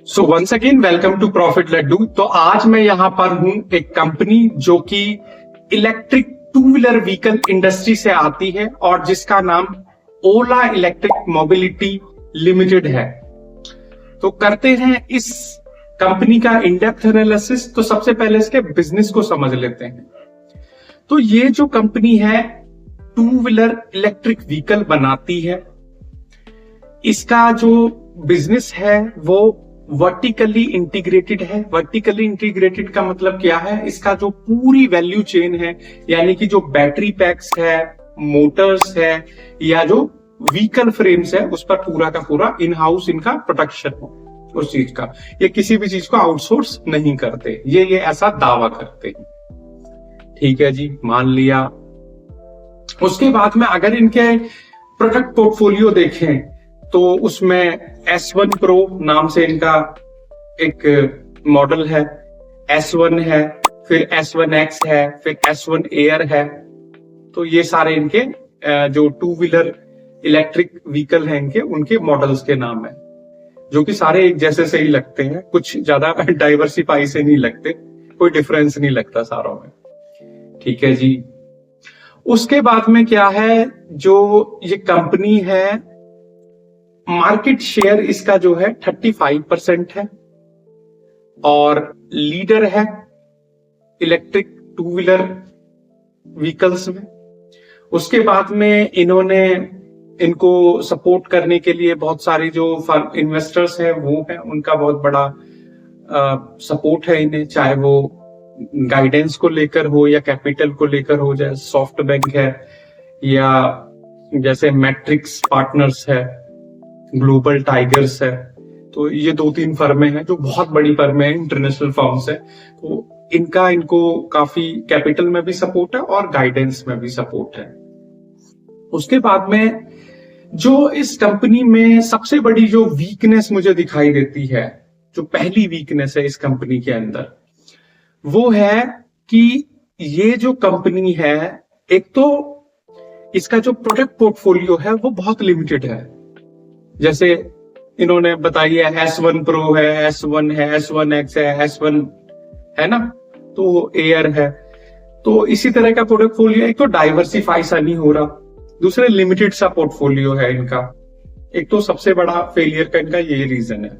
So once again welcome to profit laddoo. तो आज मैं यहां पर हूं एक कंपनी जो कि electric two wheeler vehicle industry से आती है और जिसका नाम ओला इलेक्ट्रिक मोबिलिटी लिमिटेड है। तो करते हैं इस कंपनी का इन डेप्थ एनालिसिस। तो सबसे पहले इसके बिजनेस को समझ लेते हैं। तो ये जो कंपनी है टू व्हीलर इलेक्ट्रिक व्हीकल बनाती है। इसका जो बिजनेस है वो वर्टिकली इंटीग्रेटेड है। वर्टिकली इंटीग्रेटेड का मतलब क्या है? इसका जो पूरी वैल्यू चेन है, यानी कि जो बैटरी पैक्स है, मोटर्स है या जो व्हीकल फ्रेम्स है, उस पर पूरा का पूरा इन हाउस इनका प्रोडक्शन हो उस चीज का। ये किसी भी चीज को आउटसोर्स नहीं करते, ये ऐसा दावा करते हैं। ठीक है जी, मान लिया। उसके बाद में अगर इनके प्रोडक्ट पोर्टफोलियो देखें तो उसमें S1 Pro नाम से इनका एक मॉडल है, S1 है, फिर S1X है, फिर S1 Air है। तो ये सारे इनके जो टू व्हीलर इलेक्ट्रिक व्हीकल हैं इनके, उनके मॉडल्स के नाम है, जो कि सारे एक जैसे से ही लगते हैं, कुछ ज्यादा डाइवर्सिफाई से नहीं लगते, कोई डिफरेंस नहीं लगता सारों में। ठीक है जी। उसके बाद में क्या है, जो ये कंपनी है, मार्केट शेयर इसका जो है 35% है और लीडर है इलेक्ट्रिक टू व्हीलर व्हीकल्स में। उसके बाद में इनको सपोर्ट करने के लिए बहुत सारे जो इन्वेस्टर्स हैं वो हैं, उनका बहुत बड़ा सपोर्ट है इन्हें, चाहे वो गाइडेंस को लेकर हो या कैपिटल को लेकर हो, जैसे सॉफ्ट बैंक है या जैसे मैट्रिक्स पार्टनर्स है, ग्लोबल टाइगर्स है। तो ये 2-3 फर्में हैं जो बहुत बड़ी फर्में हैं, इंटरनेशनल फर्म्स है। तो इनको काफी कैपिटल में भी सपोर्ट है और गाइडेंस में भी सपोर्ट है। उसके बाद में जो इस कंपनी में सबसे बड़ी जो वीकनेस मुझे दिखाई देती है, जो पहली वीकनेस है इस कंपनी के अंदर, वो है कि ये जो कंपनी है, एक तो इसका जो प्रोडक्ट पोर्टफोलियो है वो बहुत लिमिटेड है। जैसे इन्होंने बताई है S1 Pro है, S1 है, S1X है, S1 है ना, तो एयर है। तो इसी तरह का पोर्टफोलियो, एक तो डाइवर्सिफाई सा नहीं हो रहा, दूसरे लिमिटेड सा पोर्टफोलियो है इनका। एक तो सबसे बड़ा फेलियर का इनका ये रीजन है।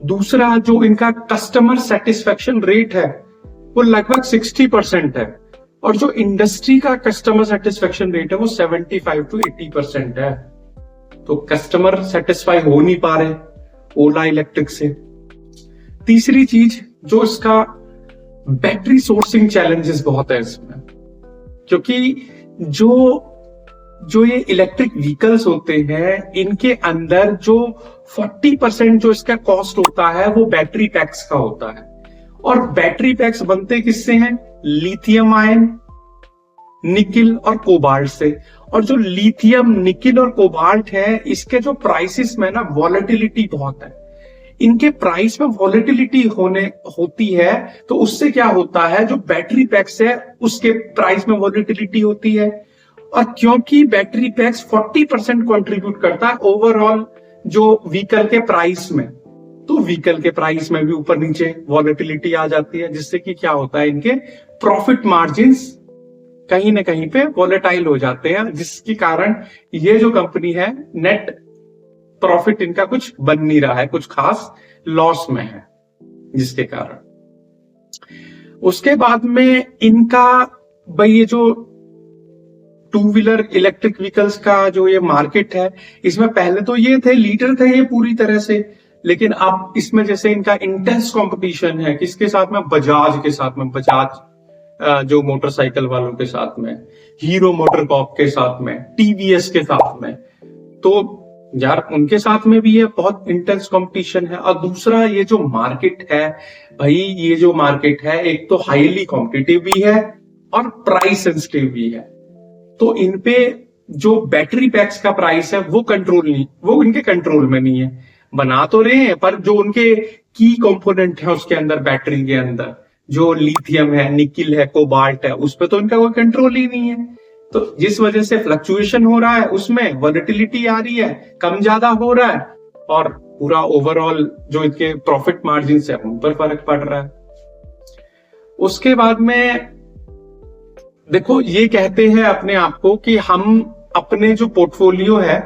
दूसरा, जो इनका कस्टमर सेटिस्फेक्शन रेट है वो लगभग 60% है और जो इंडस्ट्री का कस्टमर सेटिस्फेक्शन रेट है वो 75 to 80% है। तो कस्टमर सेटिस्फाई हो नहीं पा रहे ओला इलेक्ट्रिक से। तीसरी चीज, जो इसका बैटरी सोर्सिंग चैलेंजेस बहुत है इसमें, क्योंकि जो ये इलेक्ट्रिक व्हीकल्स होते हैं, इनके अंदर जो 40% जो इसका कॉस्ट होता है वो बैटरी पैक्स का होता है। और बैटरी पैक्स बनते किससे हैं? लिथियम आयन, निकिल और कोबाल्ट से। और जो लिथियम, निकिल और कोबाल्ट है, इसके जो प्राइसेस में ना वॉलेटिलिटी बहुत है। इनके प्राइस में वॉलेटिलिटी होती है, तो उससे क्या होता है, जो बैटरी पैक्स है उसके प्राइस में वॉलेटिलिटी होती है। और क्योंकि बैटरी पैक्स 40% कंट्रीब्यूट करता है ओवरऑल जो व्हीकल के प्राइस में, तो व्हीकल के प्राइस में भी ऊपर नीचे वॉलेटिलिटी आ जाती है, जिससे कि क्या होता है, इनके प्रॉफिट मार्जिन्स कहीं ना कहीं पे वॉलेटाइल हो जाते हैं, जिसके कारण ये जो कंपनी है, नेट प्रॉफिट इनका कुछ बन नहीं रहा है, कुछ खास लॉस में है जिसके कारण। उसके बाद में इनका भाई ये जो टू व्हीलर इलेक्ट्रिक व्हीकल्स का जो ये मार्केट है, इसमें पहले तो ये थे, लीडर थे ये पूरी तरह से, लेकिन अब इसमें जैसे इनका इंटेंस कंपटीशन है, किसके साथ में? बजाज के साथ में, बजाज जो मोटरसाइकिल वालों के साथ में, हीरो मोटरकॉर्प के साथ में, टीवीएस के साथ में। तो यार उनके साथ में भी ये बहुत इंटेंस कंपटीशन है। और दूसरा, ये जो मार्केट है भाई, ये जो मार्केट है, एक तो हाईली कॉम्पिटिटिव भी है और प्राइस सेंसिटिव भी है। तो इनपे जो बैटरी पैक्स का प्राइस है वो इनके कंट्रोल में नहीं है। बना तो रहे हैं, पर जो उनके की कंपोनेंट है उसके अंदर, बैटरी के अंदर जो लिथियम है, निकिल है, कोबाल्ट है, उस पर तो इनका कोई कंट्रोल ही नहीं है। तो जिस वजह से फ्लक्चुएशन हो रहा है, उसमें वॉलेटिलिटी आ रही है, कम ज्यादा हो रहा है, और पूरा ओवरऑल जो इनके प्रॉफिट मार्जिन है उन पर फर्क पड़ रहा है। उसके बाद में देखो ये कहते हैं अपने आप को कि हम अपने जो पोर्टफोलियो है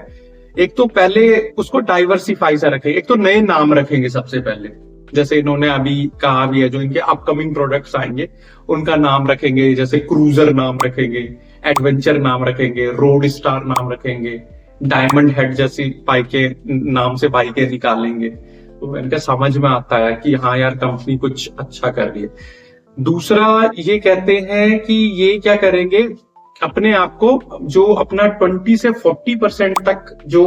एक तो पहले उसको डाइवर्सिफाई सा रखेंगे, एक तो नए नाम रखेंगे सबसे पहले, जैसे इन्होंने अभी कहा भी है जो इनके अपकमिंग प्रोडक्ट्स आएंगे उनका नाम रखेंगे, जैसे क्रूजर नाम रखेंगे, एडवेंचर नाम रखेंगे, रोड स्टार नाम रखेंगे, डायमंड हेड जैसी बाइके नाम से बाइकें निकालेंगे। तो इनका समझ में आता है कि हाँ यार कंपनी कुछ अच्छा कर रही है। दूसरा ये कहते हैं कि ये क्या करेंगे, अपने आप को जो अपना 20 से 40% तक जो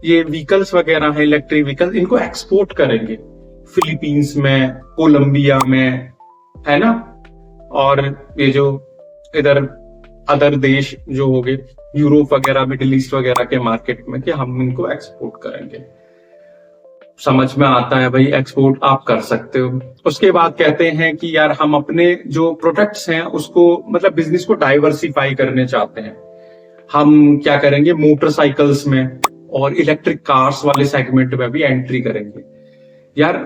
ये व्हीकल्स वगैरह है इलेक्ट्रिक व्हीकल्स, इनको एक्सपोर्ट करेंगे फिलीपींस में, कोलंबिया में, है ना, और ये जो इधर अदर देश जो हो गए यूरोप वगैरह, मिडिल ईस्ट वगैरह के मार्केट में, कि हम इनको एक्सपोर्ट करेंगे। समझ में आता है भाई, एक्सपोर्ट आप कर सकते हो। उसके बाद कहते हैं कि यार हम अपने जो प्रोडक्ट्स हैं उसको मतलब बिजनेस को डाइवर्सिफाई करने चाहते हैं। हम क्या करेंगे, मोटरसाइकिल्स में और इलेक्ट्रिक कार्स वाले सेगमेंट में भी एंट्री करेंगे। यार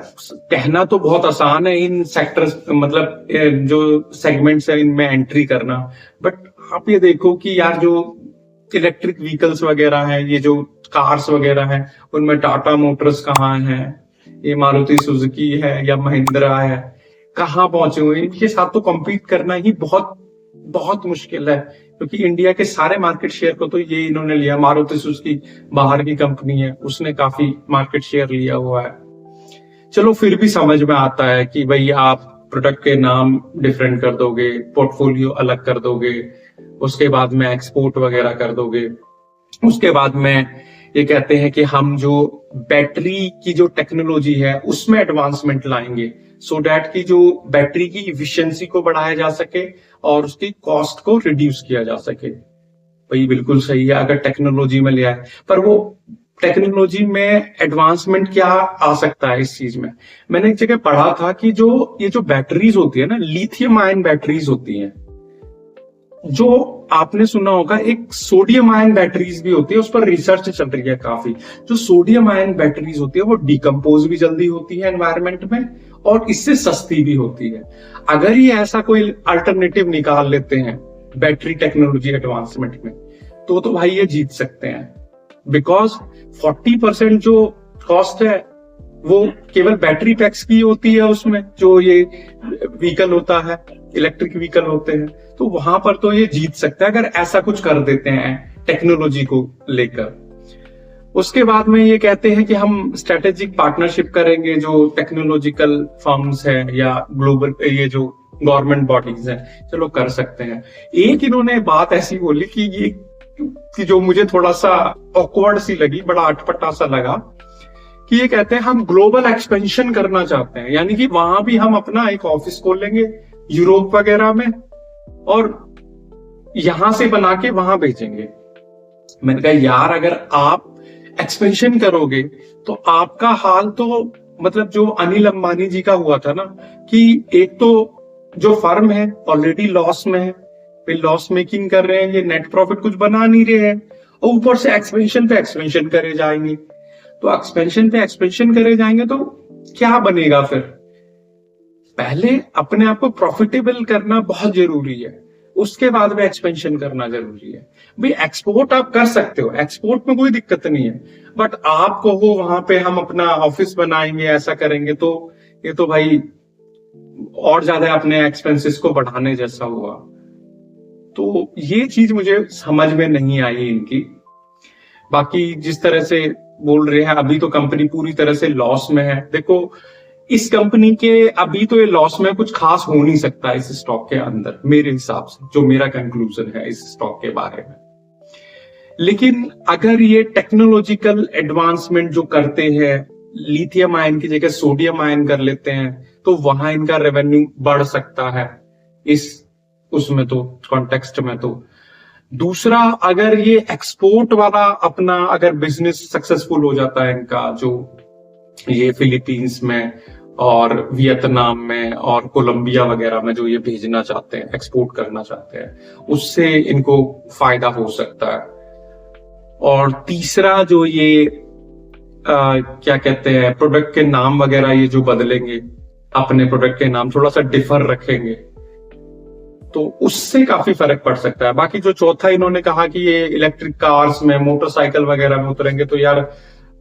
कहना तो बहुत आसान है इन सेक्टर्स मतलब जो सेगमेंट्स है इनमें एंट्री करना, बट आप ये देखो कि यार जो इलेक्ट्रिक व्हीकल्स वगैरह हैं, ये जो कार्स वगैरह हैं, उनमें टाटा मोटर्स कहाँ है, ये मारुति सुजुकी है या महिंद्रा है, कहाँ पहुंचे हुए। इनके साथ तो कम्पीट करना ही बहुत बहुत मुश्किल है, क्योंकि इंडिया के सारे मार्केट शेयर को तो ये इन्होंने लिया। मारुति सुजुकी बाहर की कंपनी है, उसने काफी मार्केट शेयर लिया हुआ है। चलो फिर भी समझ में आता है कि भाई आप प्रोडक्ट के नाम डिफरेंट कर दोगे, पोर्टफोलियो अलग कर दोगे, उसके बाद में एक्सपोर्ट वगैरह कर दोगे। उसके बाद में ये कहते हैं कि हम जो बैटरी की जो टेक्नोलॉजी है उसमें एडवांसमेंट लाएंगे, सो डैट की जो बैटरी की इफिशिएंसी को बढ़ाया जा सके और उसकी कॉस्ट को रिड्यूस किया जा सके। भाई बिल्कुल सही है अगर टेक्नोलॉजी में लिया है, पर वो टेक्नोलॉजी में एडवांसमेंट क्या आ सकता है इस चीज में। मैंने एक जगह पढ़ा था कि ये जो बैटरीज होती है ना, लिथियम आयन बैटरीज होती हैं, जो आपने सुना होगा एक सोडियम आयन बैटरीज भी होती है, उस पर रिसर्च चल रही है काफी। जो सोडियम आयन बैटरीज होती है वो डिकम्पोज भी जल्दी होती है एनवायरमेंट में और इससे सस्ती भी होती है। अगर ये ऐसा कोई अल्टरनेटिव निकाल लेते हैं बैटरी टेक्नोलॉजी एडवांसमेंट में, तो भाई ये जीत सकते हैं। बिकॉज 40% जो कॉस्ट है वो केवल बैटरी पैक्स की होती है, उसमें जो ये व्हीकल होता है, इलेक्ट्रिक व्हीकल होते हैं, तो वहां पर तो ये जीत सकता है अगर ऐसा कुछ कर देते हैं टेक्नोलॉजी को लेकर। उसके बाद में ये कहते हैं कि हम स्ट्रेटेजिक पार्टनरशिप करेंगे जो टेक्नोलॉजिकल फर्म्स है या ग्लोबल ये जो गवर्नमेंट बॉडीज है, चलो कर सकते हैं। एक इन्होंने बात ऐसी बोली कि जो मुझे थोड़ा सा ऑकवर्ड सी लगी, बड़ा अटपटा सा लगा, कि ये कहते हैं हम ग्लोबल एक्सपेंशन करना चाहते हैं, यानी कि वहां भी हम अपना एक ऑफिस खोल लेंगे यूरोप वगैरह में और यहां से बना के वहां भेजेंगे। मैंने कहा यार अगर आप एक्सपेंशन करोगे तो आपका हाल तो मतलब जो अनिल अंबानी जी का हुआ था ना, कि एक तो जो फर्म है ऑलरेडी लॉस में है, फिर लॉस मेकिंग कर रहे हैं, ये नेट प्रॉफिट कुछ बना नहीं रहे हैं, और ऊपर से एक्सपेंशन पे एक्सपेंशन करे जाएंगे। तो एक्सपेंशन पे एक्सपेंशन करे जाएंगे तो क्या बनेगा फिर। पहले अपने आप को प्रॉफिटेबल करना बहुत जरूरी है, उसके बाद में एक्सपेंशन करना जरूरी है। भाई एक्सपोर्ट आप कर सकते हो, एक्सपोर्ट में कोई दिक्कत नहीं है, बट आप कहो वहां पे हम अपना ऑफिस बनाएंगे, ऐसा करेंगे, तो ये तो भाई और ज्यादा अपने एक्सपेंसेस को बढ़ाने जैसा हुआ। तो ये चीज मुझे समझ में नहीं आई इनकी। बाकी जिस तरह से बोल रहे हैं अभी तो कंपनी पूरी तरह से लॉस में है। देखो इस कंपनी के अभी तो ये लॉस में कुछ खास हो नहीं सकता इस स्टॉक के अंदर, मेरे हिसाब से जो मेरा कंक्लूजन है इस स्टॉक के बारे में। लेकिन अगर ये टेक्नोलॉजिकल एडवांसमेंट जो करते हैं, लिथियम आयन की जगह सोडियम आयन कर लेते हैं, तो वहां इनका रेवेन्यू बढ़ सकता है इस उसमें तो कॉन्टेक्स्ट में। तो दूसरा, अगर ये एक्सपोर्ट वाला अपना अगर बिजनेस सक्सेसफुल हो जाता है इनका, जो ये फिलीपींस में और वियतनाम में और कोलंबिया वगैरह में जो ये भेजना चाहते हैं, एक्सपोर्ट करना चाहते हैं, उससे इनको फायदा हो सकता है। और तीसरा, जो ये क्या कहते हैं, प्रोडक्ट के नाम वगैरह ये जो बदलेंगे, अपने प्रोडक्ट के नाम थोड़ा सा डिफर रखेंगे, तो उससे काफी फर्क पड़ सकता है। बाकी जो चौथा इन्होंने कहा कि ये इलेक्ट्रिक कार्स में, मोटरसाइकिल वगैरह में उतरेंगे, तो यार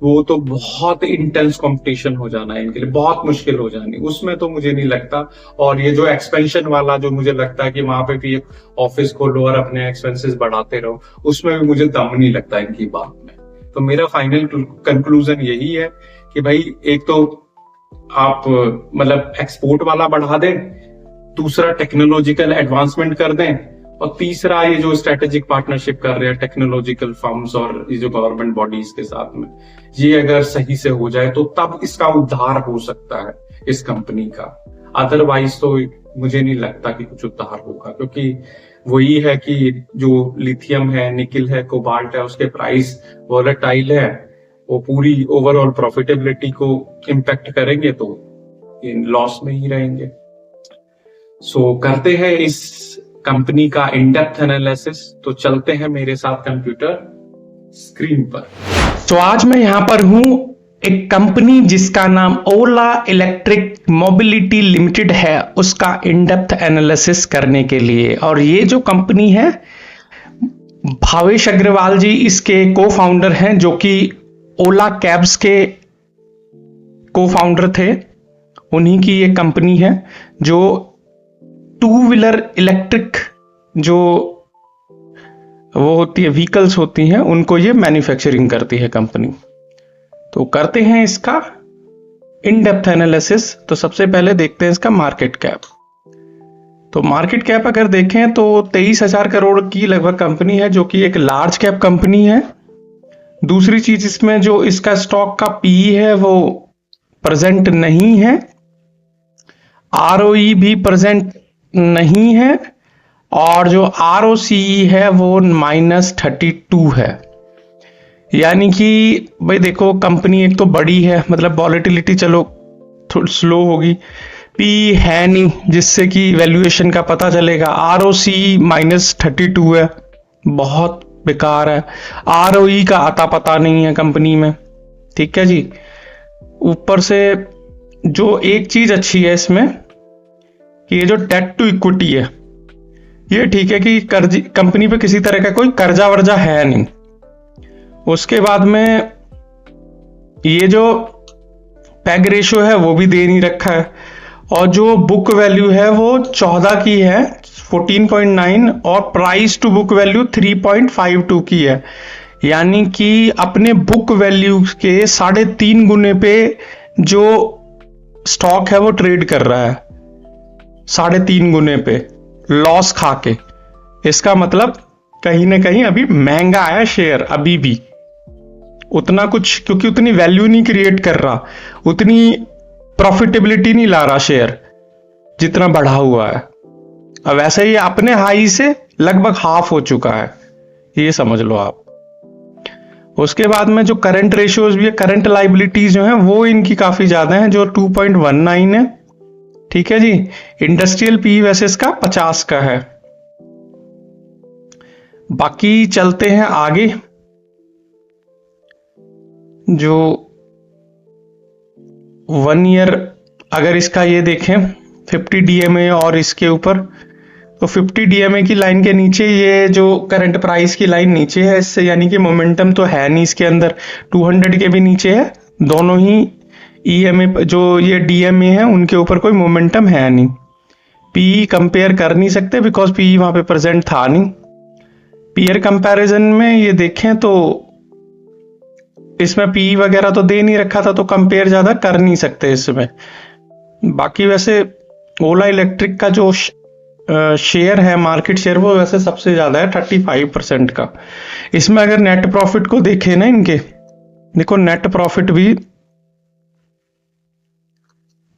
वो तो बहुत इंटेंस कंपटीशन हो जाना है इनके लिए, बहुत मुश्किल हो जानी, उसमें तो मुझे नहीं लगता। और ये जो एक्सपेंशन वाला जो मुझे लगता है कि वहां पे भी एक ऑफिस खोलो और अपने एक्सपेंसेस बढ़ाते रहो, उसमें भी मुझे दम नहीं लगता इनकी बात में। तो मेरा फाइनल कंक्लूजन यही है कि भाई एक तो आप मतलब एक्सपोर्ट वाला बढ़ा दें, दूसरा टेक्नोलॉजिकल एडवांसमेंट कर दें, और तीसरा ये जो स्ट्रेटेजिक पार्टनरशिप कर रहे हैं टेक्नोलॉजिकल फर्म्स और ये जो गवर्नमेंट बॉडीज के साथ में, ये अगर सही से हो जाए तो तब इसका उद्धार हो सकता है इस कंपनी का। अदरवाइज तो मुझे नहीं लगता कि कुछ उद्धार होगा, क्योंकि वही है कि जो लिथियम है, निकिल है, कोबाल्ट है, उसके प्राइस वोलेटाइल है, वो पूरी ओवरऑल प्रॉफिटेबिलिटी को इम्पैक्ट करेंगे, तो लॉस में ही रहेंगे। सो करते हैं इस कंपनी का इन डेप्थ एनालिसिस। तो चलते हैं मेरे साथ कंप्यूटर स्क्रीन पर। तो आज मैं यहां पर हूं एक कंपनी जिसका नाम ओला इलेक्ट्रिक मोबिलिटी लिमिटेड है, उसका इन डेप्थ एनालिसिस करने के लिए। और ये जो कंपनी है, भावेश अग्रवाल जी इसके को फाउंडर हैं, जो कि ओला कैब्स के को फाउंडर थे। उन्हीं की ये कंपनी है जो टू व्हीलर इलेक्ट्रिक जो वो होती है व्हीकल्स होती हैं, उनको ये मैन्युफैक्चरिंग करती है कंपनी। तो करते हैं इसका इन डेप्थ एनालिसिस। तो सबसे पहले देखते हैं इसका मार्केट कैप। तो मार्केट कैप अगर देखें तो 23,000 करोड़ की लगभग कंपनी है, जो कि एक लार्ज कैप कंपनी है। दूसरी चीज, इसमें जो इसका स्टॉक का पीई है वो प्रेजेंट नहीं है, आरओई भी प्रेजेंट नहीं है, और जो आरओसीई है वो -32 है। यानी कि भाई देखो, कंपनी एक तो बड़ी है, मतलब वॉलेटिलिटी चलो थोड़ी स्लो होगी, पी है नहीं जिससे कि वैल्यूएशन का पता चलेगा, आरओसीई -32 है, बहुत बेकार है, आरओई का आता पता नहीं है कंपनी में। ठीक है जी। ऊपर से जो एक चीज अच्छी है इसमें कि ये जो डेट टू इक्विटी है, ये ठीक है कि कर्ज कंपनी पे किसी तरह का कोई कर्जा वर्जा है नहीं। उसके बाद में ये जो पैग रेशियो है वो भी दे नहीं रखा है, और जो बुक वैल्यू है वो 14 की है, 14.9, और प्राइस टू बुक वैल्यू 3.52 की है। यानी कि अपने बुक वैल्यू के 3.5 गुने पे जो स्टॉक है वो ट्रेड कर रहा है, 3.5 गुने पे लॉस खा के। इसका मतलब कहीं ना कहीं अभी महंगा है शेयर, अभी भी उतना कुछ, क्योंकि उतनी वैल्यू नहीं क्रिएट कर रहा, उतनी प्रॉफिटेबिलिटी नहीं ला रहा शेयर जितना बढ़ा हुआ है। अब वैसे ही अपने हाई से लगभग हाफ हो चुका है, ये समझ लो आप। उसके बाद में जो करंट रेशियोज भी है, करंट लाइबिलिटीज जो है वो इनकी काफी ज्यादा है, जो 2.19 है। ठीक है जी। इंडस्ट्रियल पी वैसे इसका 50 का है। बाकी चलते हैं आगे। जो 1 ईयर अगर इसका ये देखें 50 डीएमए और इसके ऊपर, तो 50 डीएमए की लाइन के नीचे ये जो करंट प्राइस की लाइन नीचे है इससे, यानी कि मोमेंटम तो है नहीं इसके अंदर। 200 के भी नीचे है, दोनों ही ईएमए जो ये डीएमए है उनके ऊपर कोई मोमेंटम है नहीं। पीई कंपेयर कर नहीं सकते बिकॉज पीई वहां पे प्रेजेंट था नहीं। पीयर कंपैरिजन में ये देखें तो इसमें पीई वगैरह तो दे नहीं रखा था, तो कंपेयर ज्यादा कर नहीं सकते इसमें। बाकी वैसे ओला इलेक्ट्रिक का जो शेयर है, मार्केट शेयर, वो वैसे सबसे ज्यादा है 35% का। इसमें अगर नेट प्रॉफिट को देखें ना इनके, देखो नेट प्रॉफिट भी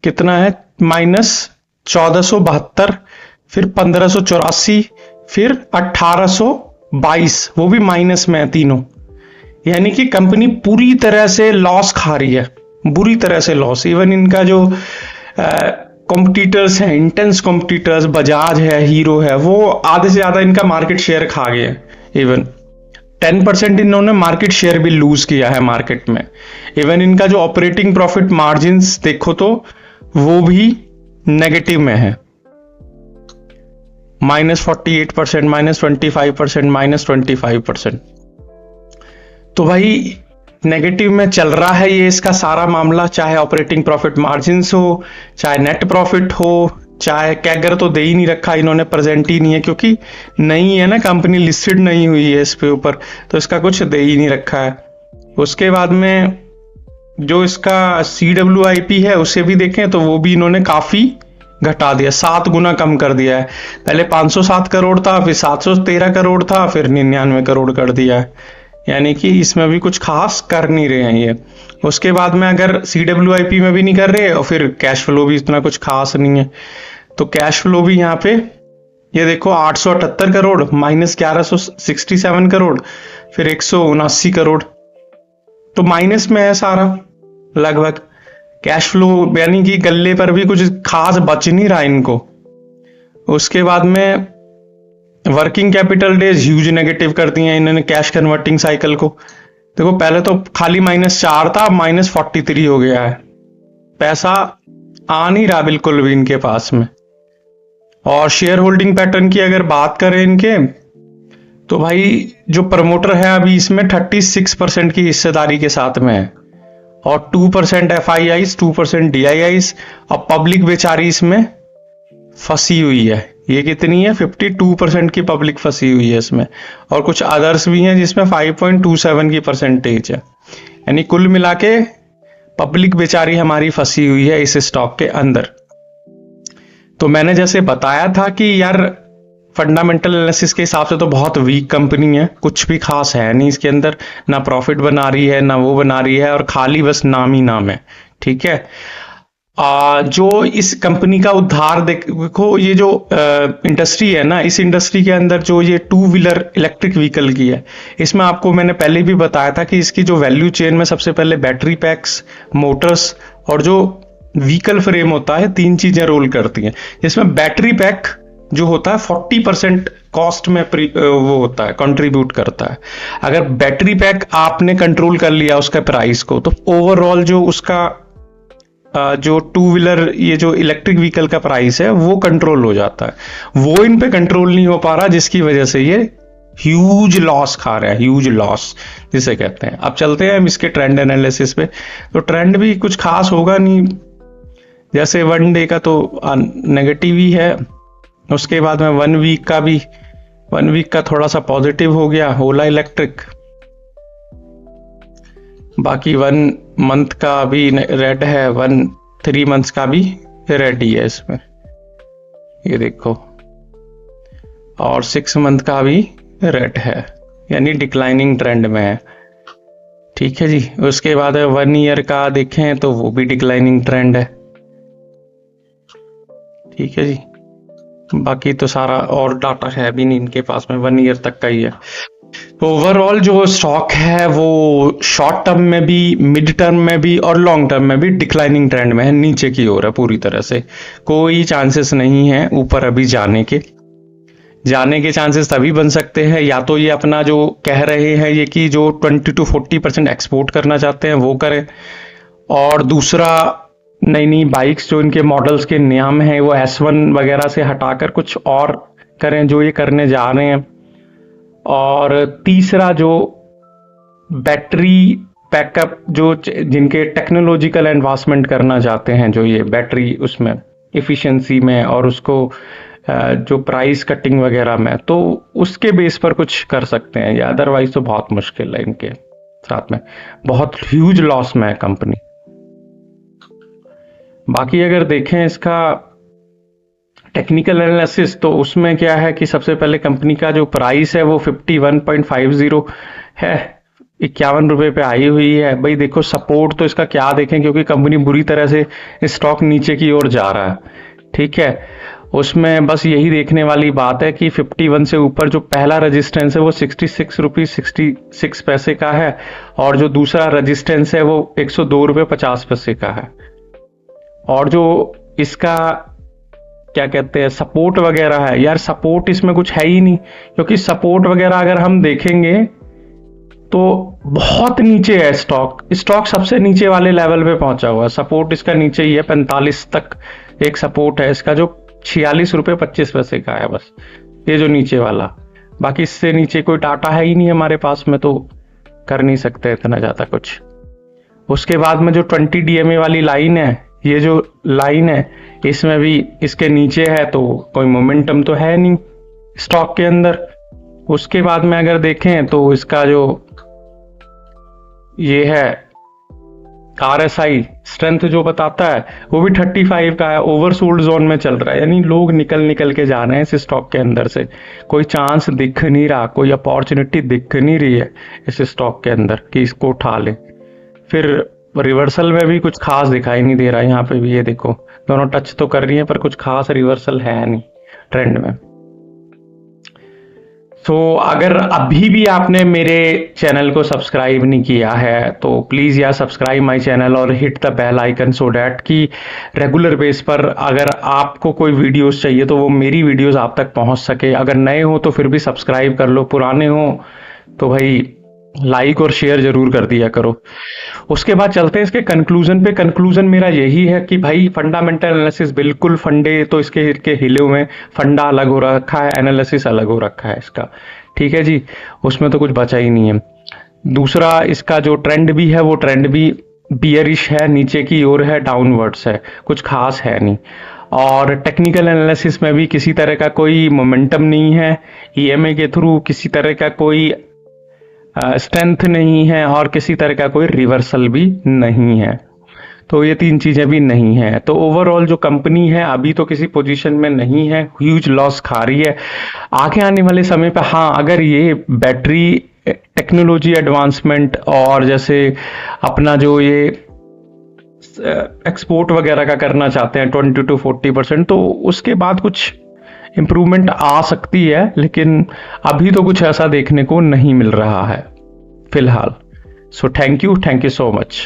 कितना है, -1472, फिर 1584, फिर 1822, वो भी माइनस में है तीनों। यानी कि कंपनी पूरी तरह से लॉस खा रही है, बुरी तरह से लॉस। इवन इनका जो कॉम्पिटिटर्स हैं, इंटेंस कॉम्पिटिटर्स, बजाज है, हीरो है, वो आधे से ज्यादा इनका मार्केट शेयर खा गए। इवन 10% इन्होंने मार्केट शेयर भी लूज किया है मार्केट में। इवन इनका जो ऑपरेटिंग प्रॉफिट मार्जिन्स देखो तो वो भी नेगेटिव में है, -48%, -25%, -25%। तो भाई नेगेटिव में चल रहा है ये इसका सारा मामला, चाहे ऑपरेटिंग प्रॉफिट मार्जिन्स हो, चाहे नेट प्रॉफिट हो, चाहे कैगर तो दे ही नहीं रखा इन्होंने, प्रेजेंट ही नहीं है क्योंकि नहीं है ना, कंपनी लिस्टेड नहीं हुई है इस पे ऊपर, तो इसका कुछ दे ही नहीं रखा है। उसके बाद में जो इसका CWIP है उसे भी देखें तो वो भी इन्होंने काफी घटा दिया, 7 गुना कम कर दिया है। पहले 507 करोड़ था, फिर 713 करोड़ था, फिर 99 करोड़ कर दिया है, यानी कि इसमें भी कुछ खास कर नहीं रहे हैं ये। उसके बाद में अगर CWIP में भी नहीं कर रहे और फिर कैश फ्लो भी इतना कुछ खास नहीं है, तो कैश फ्लो भी यहाँ पे ये देखो 878 करोड़, -1167 करोड़, फिर 179 करोड़, तो माइनस में है सारा लगभग कैश फ्लो, यानी कि गल्ले पर भी कुछ खास बच नहीं रहा इनको। उसके बाद में working capital days huge negative कर दिए हैं इन्होंने कैश कन्वर्टिंग साइकिल को। देखो पहले तो खाली -4 था, अब -43 हो गया है, पैसा आ नहीं रहा बिल्कुल भी इनके पास में। और शेयर होल्डिंग पैटर्न की अगर बात करें इनके, तो भाई जो प्रमोटर है अभी इसमें 36% की हिस्सेदारी के साथ में है, और 2% FIIs, 2% DIIs, और पब्लिक बेचारी इसमें फंसी हुई है। ये कितनी है? 52% की पब्लिक फंसी हुई है इसमें, और कुछ अदर्स भी हैं जिसमें 5.27 की परसेंटेज है, यानी कुल मिला के पब्लिक बेचारी हमारी फंसी हुई है इस स्टॉक के अंदर। तो मैंने जैसे बताया था कि यार फंडामेंटल एनालिसिस के हिसाब से तो बहुत वीक कंपनी है, कुछ भी खास है नहीं इसके अंदर, ना प्रॉफिट बना रही है ना वो बना रही है, और खाली बस नाम ही नाम है। ठीक है, जो इस कंपनी का उद्धार देखो, ये जो इंडस्ट्री है ना, इस इंडस्ट्री के अंदर जो ये 2 व्हीलर इलेक्ट्रिक व्हीकल की है, इसमें आपको मैंने पहले भी बताया था कि इसकी जो वैल्यू चेन में सबसे पहले बैटरी पैक्स, मोटर्स और जो व्हीकल फ्रेम होता है, 3 चीजें रोल करती हैं, जिसमें बैटरी पैक जो होता है 40% कॉस्ट में वो होता है, कंट्रीब्यूट करता है। अगर बैटरी पैक आपने कंट्रोल कर लिया उसका प्राइस को, तो ओवरऑल जो उसका जो 2 व्हीलर ये जो इलेक्ट्रिक व्हीकल का प्राइस है वो कंट्रोल हो जाता है। वो इन पे कंट्रोल नहीं हो पा रहा, जिसकी वजह से ये ह्यूज लॉस खा रहा है, ह्यूज लॉस जिसे कहते हैं। अब चलते हैं हम इसके ट्रेंड एनालिसिस पे, तो ट्रेंड भी कुछ खास होगा नहीं, जैसे 1 डे का तो नेगेटिव ही है, उसके बाद में 1 वीक का भी, 1 वीक का थोड़ा सा पॉजिटिव हो गया ओला इलेक्ट्रिक, बाकी 1 मंथ का भी रेड है, 3 मंथ्स का भी रेड ही है इसमें, ये देखो, और 6 मंथ का भी रेड है, यानी डिक्लाइनिंग ट्रेंड में है। ठीक है जी, उसके बाद 1 ईयर का देखें तो वो भी डिक्लाइनिंग ट्रेंड है। ठीक है जी, बाकी तो सारा और डाटा है भी नहीं इनके पास में, 1 ईयर तक का ही है। तो ओवरऑल जो स्टॉक है वो शॉर्ट टर्म में भी, मिड टर्म में भी और लॉन्ग टर्म में भी डिक्लाइनिंग ट्रेंड में है, नीचे की ओर है पूरी तरह से, कोई चांसेस नहीं है ऊपर अभी जाने के। जाने के चांसेस तभी बन सकते हैं, या तो ये अपना जो कह रहे हैं ये कि जो 20 to 40% एक्सपोर्ट करना चाहते हैं वो करें, और दूसरा नई नई बाइक्स जो इनके मॉडल्स के नाम हैं वो S1 वगैरह से हटाकर कुछ और करें जो ये करने जा रहे हैं, और तीसरा जो बैटरी बैकअप जो जिनके टेक्नोलॉजिकल एडवांसमेंट करना चाहते हैं, जो ये बैटरी उसमें इफिशिएंसी में और उसको जो प्राइस कटिंग वगैरह में, तो उसके बेस पर कुछ कर सकते हैं, या अदरवाइज तो बहुत मुश्किल है इनके साथ में, बहुत ह्यूज लॉस में है कंपनी। बाकी अगर देखें इसका टेक्निकल एनालिसिस, तो उसमें क्या है कि सबसे पहले कंपनी का जो प्राइस है वो 51.50 है, 51 रुपए पे आई हुई है। भाई देखो सपोर्ट तो इसका क्या देखें, क्योंकि कंपनी बुरी तरह से स्टॉक नीचे की ओर जा रहा है। ठीक है, उसमें बस यही देखने वाली बात है कि 51 से ऊपर जो पहला रेजिस्टेंस है वो 66 रुपीज 66 पैसे का है, और जो दूसरा रेजिस्टेंस है वो 102 रुपये 50 पैसे का है। और जो इसका क्या कहते हैं सपोर्ट वगैरह है, यार सपोर्ट इसमें कुछ है ही नहीं, क्योंकि सपोर्ट वगैरह अगर हम देखेंगे तो बहुत नीचे है स्टॉक सबसे नीचे वाले लेवल पे पहुंचा हुआ है। सपोर्ट इसका नीचे ही है, 45 तक एक सपोर्ट है इसका, जो 46 रुपये 25 पैसे का है बस, ये जो नीचे वाला। बाकी इससे नीचे कोई डाटा है ही नहीं हमारे पास में, तो कर नहीं सकते इतना ज्यादा कुछ। उसके बाद में जो 20 DMA वाली लाइन है, ये जो लाइन है इसमें भी इसके नीचे है, तो कोई मोमेंटम तो है नहीं स्टॉक के अंदर। उसके बाद में अगर देखें तो इसका जो ये है RSI स्ट्रेंथ जो बताता है वो भी 35 का है, ओवरसोल्ड जोन में चल रहा है, यानी लोग निकल के जा रहे हैं इस स्टॉक के अंदर से। कोई चांस दिख नहीं रहा, कोई अपॉर्चुनिटी दिख नहीं रही है इस स्टॉक के अंदर कि इसको उठा ले। फिर रिवर्सल में भी कुछ खास दिखाई नहीं दे रहा है, यहाँ पे भी ये देखो दोनों टच तो कर रही हैं पर कुछ खास रिवर्सल है नहीं ट्रेंड में। तो अगर अभी भी आपने मेरे चैनल को सब्सक्राइब नहीं किया है तो प्लीज़ यार सब्सक्राइब माय चैनल और hit the bell icon, so that कि रेगुलर बेस पर अगर आपको कोई वीडियोस चाहिए तो वो मेरी वीडियोस आप तक पहुंच सके। अगर नए हो तो फिर भी सब्सक्राइब कर लो, पुराने हो तो भाई लाइक और शेयर जरूर कर दिया करो। उसके बाद चलते हैं इसके कंक्लूजन पे। कंक्लूजन मेरा यही है कि भाई फंडामेंटल एनालिसिस बिल्कुल, फंडे तो इसके हिले हुए हैं, फंडा अलग हो रखा है, एनालिसिस अलग हो रखा है इसका, ठीक है जी, उसमें तो कुछ बचा ही नहीं है। दूसरा, इसका जो ट्रेंड भी है वो ट्रेंड भी बियरिश है, नीचे की ओर है, डाउनवर्ड्स है, कुछ खास है नहीं। और टेक्निकल एनालिसिस में भी किसी तरह का कोई मोमेंटम नहीं है, EMA के थ्रू किसी तरह का कोई स्ट्रेंथ नहीं है और किसी तरह का कोई रिवर्सल भी नहीं है। तो ये तीन चीजें भी नहीं है। तो ओवरऑल जो कंपनी है अभी तो किसी पोजीशन में नहीं है, ह्यूज लॉस खा रही है। आगे आने वाले समय पे हाँ, अगर ये बैटरी टेक्नोलॉजी एडवांसमेंट और जैसे अपना जो ये एक्सपोर्ट वगैरह का करना चाहते हैं 20 to 40%, तो उसके बाद कुछ इम्प्रूवमेंट आ सकती है, लेकिन अभी तो कुछ ऐसा देखने को नहीं मिल रहा है फिलहाल। So thank you so much.